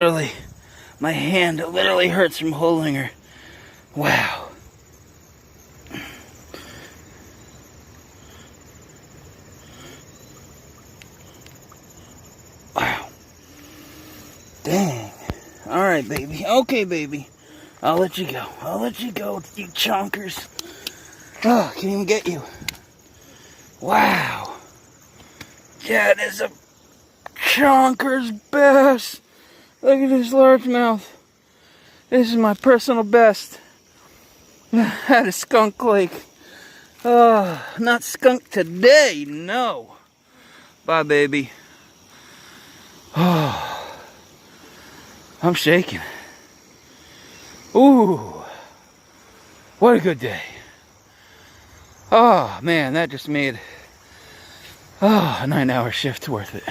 Literally, my hand literally hurts from holding her. Wow. Wow. Dang. Alright, baby. Okay, baby. I'll let you go. I'll let you go, you chonkers. Oh, can't even get you. Wow. That is a chonker's best. Look at this largemouth. This is my personal best. At a skunk lake. Oh, not skunk today, no. Bye, baby. Oh, I'm shaking. Ooh, what a good day. Oh, man, that just made a 9-hour shift worth it.